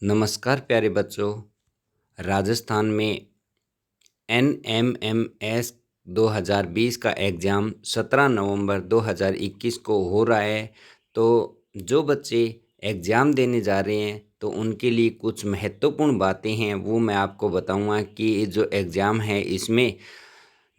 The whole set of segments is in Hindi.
नमस्कार प्यारे बच्चों। राजस्थान में NMMS 2020 का एग्ज़ाम 17 नवंबर 2021 को हो रहा है। तो जो बच्चे एग्ज़ाम देने जा रहे हैं तो उनके लिए कुछ महत्वपूर्ण बातें हैं, वो मैं आपको बताऊंगा कि ये जो एग्ज़ाम है इसमें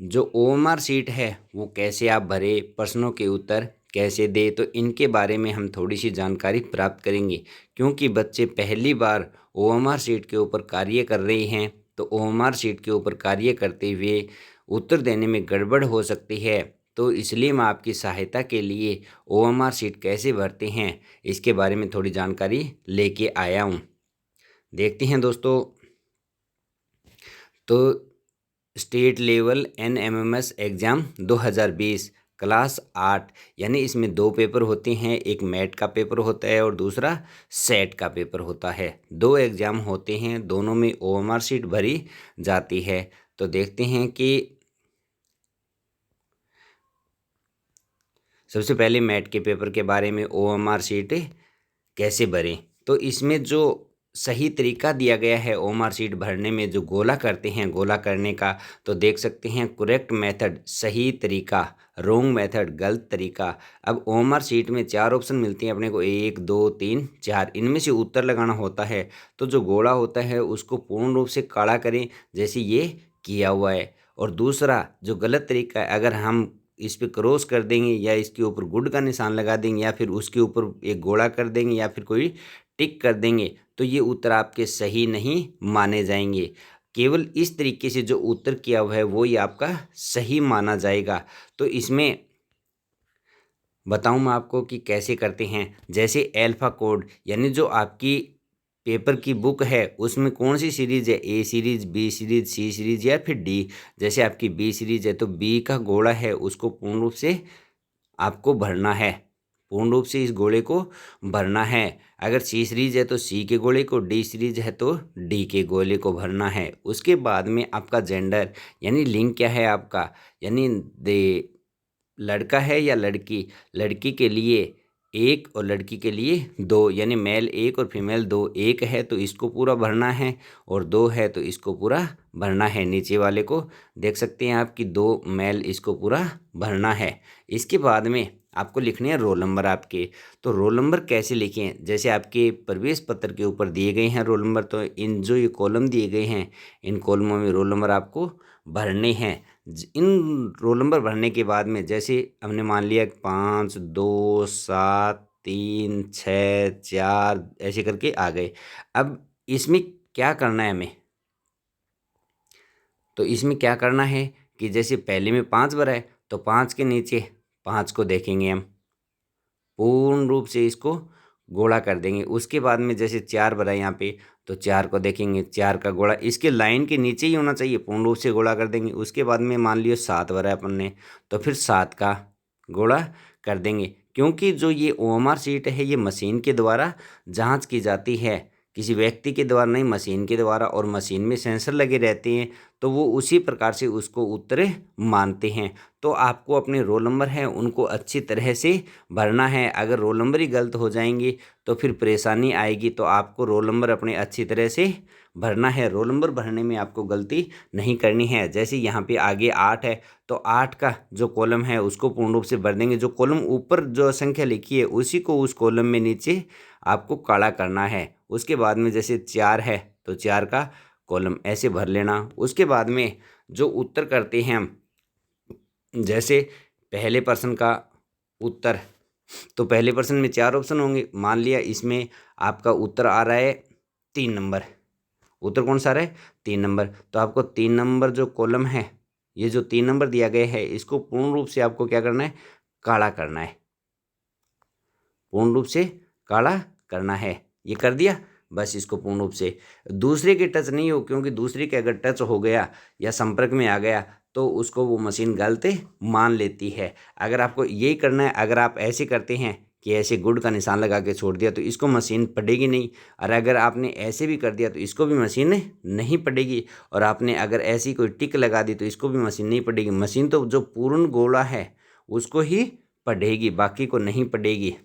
जो OMR सीट है वो कैसे आप भरे, प्रश्नों के उत्तर कैसे दे, तो इनके बारे में हम थोड़ी सी जानकारी प्राप्त करेंगे। क्योंकि बच्चे पहली बार OMR सीट के ऊपर कार्य कर रहे हैं, तो OMR सीट के ऊपर कार्य करते हुए उत्तर देने में गड़बड़ हो सकती है। तो इसलिए मैं आपकी सहायता के लिए OMR सीट कैसे भरते हैं इसके बारे में थोड़ी जानकारी लेके आया हूँ। देखते हैं दोस्तों। तो state level NMMS exam 2020 class 8, यानी इसमें 2 पेपर होते हैं, एक मैट का पेपर होता है और दूसरा सेट का पेपर होता है। 2 एग्ज़ाम होते हैं, दोनों में OMR सीट भरी जाती है। तो देखते हैं कि सबसे पहले मैट के पेपर के बारे में OMR सीट कैसे भरें। तो इसमें जो सही तरीका दिया गया है OMR सीट भरने में, जो गोला करते हैं गोला करने का, तो देख सकते हैं करेक्ट मेथड सही तरीका, रॉन्ग मेथड गलत तरीका। अब OMR सीट में 4 ऑप्शन मिलते हैं अपने को, 1 2 3 4, इनमें से उत्तर लगाना होता है। तो जो गोला होता है उसको पूर्ण रूप से काला करें जैसे ये किया हुआ है। और दूसरा जो गलत तरीका है, अगर हम इस पे क्रॉस कर देंगे या इसके ऊपर गुड का निशान लगा देंगे या फिर उसके ऊपर एक गोला कर देंगे या फिर कोई टिक कर देंगे, तो ये उत्तर आपके सही नहीं माने जाएंगे। केवल इस तरीके से जो उत्तर किया हुआ है वो ही आपका सही माना जाएगा। तो इसमें बताऊं मैं आपको कि कैसे करते हैं। जैसे अल्फा कोड, यानी जो आपकी पेपर की बुक है उसमें कौन सी सीरीज़ है, A series, B series, C series या फिर D। जैसे आपकी B सीरीज़ है तो B का गोला है उसको पूर्ण रूप से आपको भरना है, पूर्ण रूप से इस गोले को भरना है। अगर C सीरीज़ है तो C के गोले को, D सीरीज़ है तो D के गोले को भरना है। उसके बाद में आपका जेंडर, यानी लिंग क्या है आपका, यानी दे लड़का है या लड़की, लड़की के लिए 1 और लड़की के लिए 2, यानी मेल 1 और फीमेल 2। 1 है तो इसको पूरा भरना है और 2 है तो इसको पूरा भरना है। नीचे वाले को देख सकते हैं आपकी 2 मेल, इसको पूरा भरना है। इसके बाद में आपको लिखने हैं रोल नंबर आपके। तो रोल नंबर कैसे लिखें, जैसे आपके प्रवेश पत्र के ऊपर दिए गए हैं रोल नंबर, तो इन जो ये कॉलम दिए गए हैं इन कॉलमों में रोल नंबर आपको भरने हैं। इन रोल नंबर भरने के बाद में जैसे हमने मान लिया 5 2 7 3 6 4 ऐसे करके आ गए। अब इसमें क्या करना है हमें, तो इसमें क्या करना है कि जैसे पहले में 5 भरा है तो 5 के नीचे 5 को देखेंगे हम, पूर्ण रूप से इसको गोला कर देंगे। उसके बाद में जैसे 4 भरा है यहाँ पे तो 4 को देखेंगे, 4 का गोला इसके लाइन के नीचे ही होना चाहिए, पूर्ण रूप से गोला कर देंगे। उसके बाद में मान लियो 7 भरा है अपन ने तो फिर 7 का गोला कर देंगे। क्योंकि जो ये OMR सीट है ये मशीन के द्वारा जांच की जाती है, किसी व्यक्ति के द्वारा नहीं, मशीन के द्वारा, और मशीन में सेंसर लगे रहते हैं तो वो उसी प्रकार से उसको उत्तर मानते हैं। तो आपको अपने रोल नंबर हैं उनको अच्छी तरह से भरना है। अगर रोल नंबर ही गलत हो जाएंगे तो फिर परेशानी आएगी। तो आपको रोल नंबर अपने अच्छी तरह से भरना है। रोल नंबर भरने में आपको गलती नहीं करनी है। जैसे यहाँ पे आगे 8 है तो 8 का जो कॉलम है उसको पूर्ण रूप से भर देंगे। जो कॉलम ऊपर जो संख्या लिखी है उसी को उस कॉलम में नीचे आपको काला करना है। उसके बाद में जैसे 4 है तो 4 का कॉलम ऐसे भर लेना। उसके बाद में जो उत्तर करते हैं हम, जैसे पहले प्रश्न का उत्तर, तो पहले प्रश्न में 4 ऑप्शन होंगे। मान लिया इसमें आपका उत्तर आ रहा है 3 नंबर, उत्तर कौन सा आ रहा है 3 नंबर। तो आपको 3 नंबर जो कॉलम है, ये जो 3 नंबर दिया गया है इसको पूर्ण रूप से आपको क्या करना है, काला करना है, पूर्ण रूप से काला करना है। ये कर दिया, बस इसको पूर्ण रूप से, दूसरे के टच नहीं हो, क्योंकि दूसरे के अगर टच हो गया या संपर्क में आ गया तो उसको वो मशीन गलत मान लेती है। अगर आपको यही करना है, अगर आप ऐसे करते हैं कि ऐसे गुड का निशान लगा के छोड़ दिया तो इसको मशीन पढ़ेगी नहीं, और अगर आपने ऐसे भी कर दिया तो इसको भी मशीन नहीं पढ़ेगी, और आपने अगर ऐसी कोई टिक लगा दी तो इसको भी मशीन नहीं पढ़ेगी। मशीन तो जो पूर्ण गोला है उसको ही पढ़ेगी, बाकी को नहीं पढ़ेगी।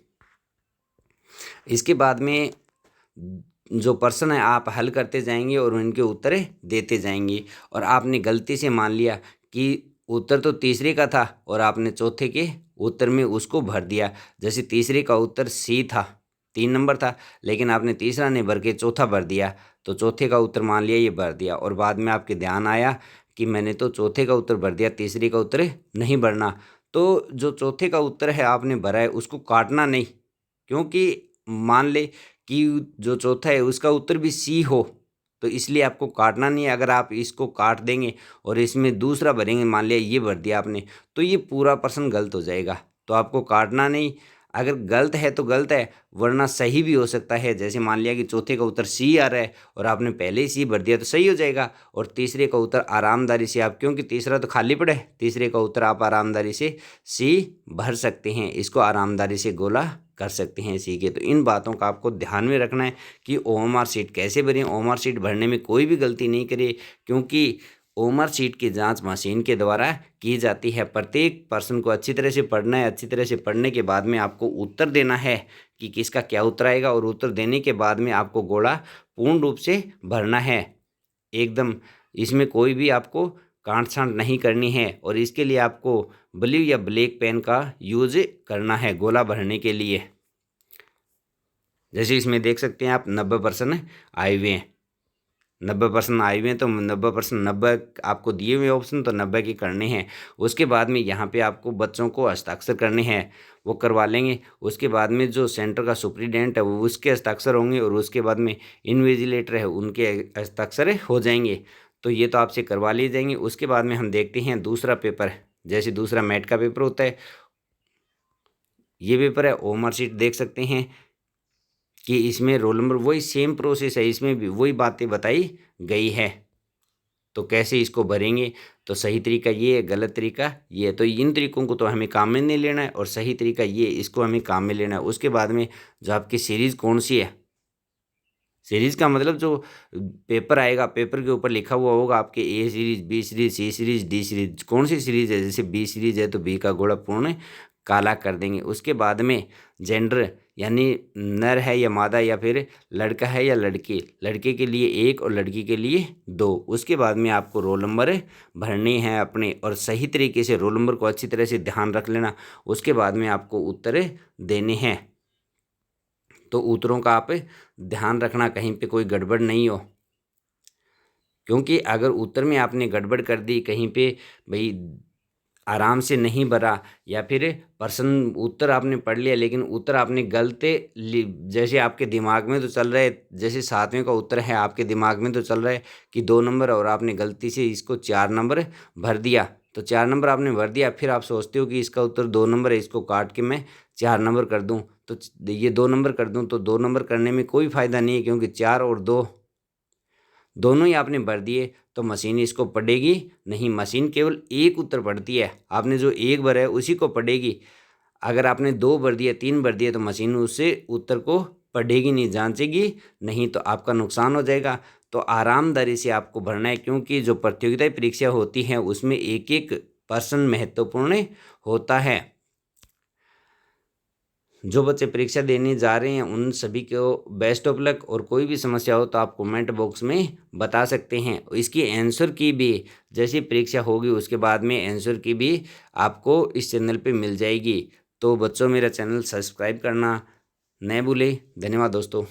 इसके बाद में जो प्रश्न है आप हल करते जाएंगे और उनके उत्तर देते जाएंगे। और आपने गलती से मान लिया कि उत्तर तो तीसरे का था और आपने चौथे के उत्तर में उसको भर दिया। जैसे तीसरे का उत्तर सी था, 3 नंबर था, लेकिन आपने तीसरा नहीं भर के चौथा भर दिया, तो चौथे का उत्तर मान लिया ये भर दिया। और बाद में आपके ध्यान आया कि मैंने तो चौथे का उत्तर भर दिया, तीसरे का उत्तर नहीं भरना। तो जो चौथे का उत्तर है आपने भरा है उसको काटना नहीं, क्योंकि मान ले कि जो चौथा है उसका उत्तर भी सी हो, तो इसलिए आपको काटना नहीं है। अगर आप इसको काट देंगे और इसमें दूसरा भरेंगे, मान लिया ये भर दिया आपने, तो ये पूरा प्रश्न गलत हो जाएगा। तो आपको काटना नहीं, अगर गलत है तो गलत है, वरना सही भी हो सकता है। जैसे मान लिया कि चौथे का उत्तर सी आ रहा है और आपने पहले ही सी भर दिया तो सही हो जाएगा। और तीसरे का उत्तर आरामदारी से आप, क्योंकि तीसरा तो खाली पड़ा है, तीसरे का उत्तर आप आरामदारी से सी भर सकते हैं, इसको आरामदारी से गोला कर सकते हैं सी के। तो इन बातों का आपको ध्यान में रखना है कि ओएमआर शीट कैसे भरें। ओएमआर शीट भरने में कोई भी गलती नहीं करे, क्योंकि ओएमआर शीट की जांच मशीन के द्वारा की जाती है। प्रत्येक पर्सन को अच्छी तरह से पढ़ना है। अच्छी तरह से पढ़ने के बाद में आपको उत्तर देना है कि किसका क्या उत्तर आएगा, और उत्तर देने के बाद में आपको गोला पूर्ण रूप से भरना है एकदम। इसमें कोई भी आपको काट छांट नहीं करनी है, और इसके लिए आपको ब्लू या ब्लैक पेन का यूज करना है गोला भरने के लिए। जैसे इसमें देख सकते हैं आप 90% आए हुए हैं, 90% आए हुए हैं, तो 90% 90 आपको दिए हुए ऑप्शन, तो 90 के करने हैं। उसके बाद में यहाँ पे आपको बच्चों को हस्ताक्षर करने हैं, वो करवा लेंगे। उसके बाद में जो सेंटर का सुप्रीडेंट है वो उसके हस्ताक्षर होंगे, और उसके बाद में इन्विजिलेटर है उनके हस्ताक्षर हो जाएंगे। तो ये तो आपसे करवा लिए जाएंगे। उसके बाद में हम देखते हैं दूसरा पेपर, जैसे दूसरा मैट का पेपर होता है, ये पेपर है। ओएमआर शीट देख सकते हैं कि इसमें रोल नंबर, वही सेम प्रोसेस है, इसमें भी वही बातें बताई गई है। तो कैसे इसको भरेंगे, तो सही तरीका ये है, गलत तरीका ये है। तो इन तरीकों को तो हमें काम में नहीं लेना है, और सही तरीका ये, इसको हमें काम में लेना है। उसके बाद में जो आपकी सीरीज़ कौन सी है, सीरीज़ का मतलब जो पेपर आएगा, पेपर के ऊपर लिखा हुआ होगा आपके ए सीरीज, बी सीरीज, सी सीरीज, डी सीरीज, कौन सी सीरीज है। जैसे बी सीरीज है तो बी का गोला पूर्ण काला कर देंगे। उसके बाद में जेंडर, यानी नर है या मादा, या फिर लड़का है या लड़की, लड़के के लिए 1 और लड़की के लिए 2। उसके बाद में आपको रोल नंबर भरने हैं अपने, और सही तरीके से रोल नंबर को अच्छी तरह से ध्यान रख लेना। उसके बाद में आपको उत्तर देने हैं। तो उत्तरों का आप ध्यान रखना, कहीं पे कोई गड़बड़ नहीं हो, क्योंकि अगर उत्तर में आपने गड़बड़ कर दी कहीं पे, भाई आराम से नहीं भरा, या फिर प्रश्न उत्तर आपने पढ़ लिया लेकिन उत्तर आपने गलत, जैसे आपके दिमाग में तो चल रहा है, जैसे 7वें का उत्तर है आपके दिमाग में तो चल रहा है कि 2 नंबर, और आपने गलती से इसको 4 नंबर भर दिया, तो 4 नंबर आपने भर दिया। फिर आप सोचते हो कि इसका उत्तर 2 नंबर है, इसको काट के मैं 4 नंबर कर दूं, तो ये 2 नंबर कर दूं, तो 2 नंबर करने में कोई फ़ायदा नहीं है, क्योंकि 4 और 2 दोनों ही आपने भर दिए, तो मशीन इसको पढ़ेगी नहीं। मशीन केवल एक उत्तर पढ़ती है, आपने जो एक भरा है उसी को पढ़ेगी। अगर आपने 2 भर दिया, 3 भर दिया, तो मशीन उससे उत्तर को पढ़ेगी नहीं, जांचेगी नहीं, तो आपका नुकसान हो जाएगा। तो आरामदारी से आपको भरना है, क्योंकि जो प्रतियोगिता परीक्षा होती हैं उसमें एक एक पर्सन महत्वपूर्ण होता है। जो बच्चे परीक्षा देने जा रहे हैं उन सभी को बेस्ट ऑफ लक, और कोई भी समस्या हो तो आप कमेंट बॉक्स में बता सकते हैं। इसकी आंसर की भी, जैसी परीक्षा होगी उसके बाद में आंसर की भी आपको इस चैनल पे मिल जाएगी। तो बच्चों मेरा चैनल सब्सक्राइब करना न भूलें। धन्यवाद दोस्तों।